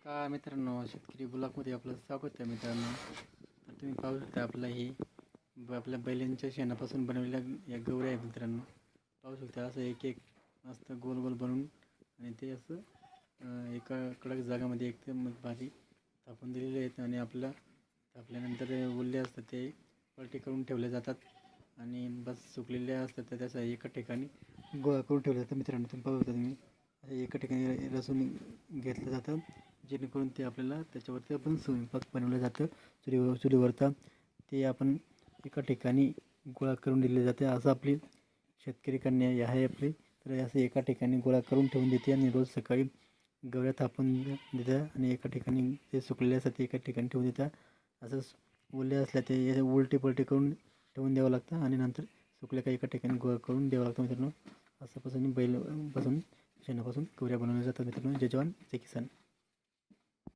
नमस्कार मित्रांनो, शेतकरी ब्लॉगमध्ये आपलं स्वागत आहे मित्रांनो. तर तुम्ही पाहू शकता आपला ही आपल्या बैलांच्या शेणापासून बनवलेल्या या गौऱ्या आहे मित्रांनो. पाहू शकता असं एक एक मस्त गोल गोल बनवून आणि ते असं एका कडक जागामध्ये एकदम भारी थापून दिलेले आहेत. आणि आपलं थापल्यानंतर उरले असतात ते पलटी करून ठेवले जातात आणि बस सुकलेले असतात तर त्याचं एका ठिकाणी गोळा करून ठेवलं जातं मित्रांनो. तुम्ही पाहू शकता तुम्ही एका ठिकाणी रचून घेतलं जातं जेणेकरून ते आपल्याला त्याच्यावरती आपण स्वयंपाक बनवलं जातं चुलीवरता ते आपण एका ठिकाणी गोळा करून दिले जाते. असं आपली शेतकरी कन्या आहे आपली, तर असं एका ठिकाणी गोळा करून ठेवून देते आणि रोज सकाळी गवऱ्या थापून देतात आणि एका ठिकाणी ते सुकलेले असतात ते एका ठिकाणी ठेवून देतात. असं ओले असल्या ते उलटे पलटे करून ठेवून द्यावं लागतं आणि नंतर सुकल्या का एका ठिकाणी गोळा करून द्यावं लागतं मित्रांनो. असं पासून बैल शेणापासून गवऱ्या बनवल्या जातात मित्रांनो. जय जवान जय किसान.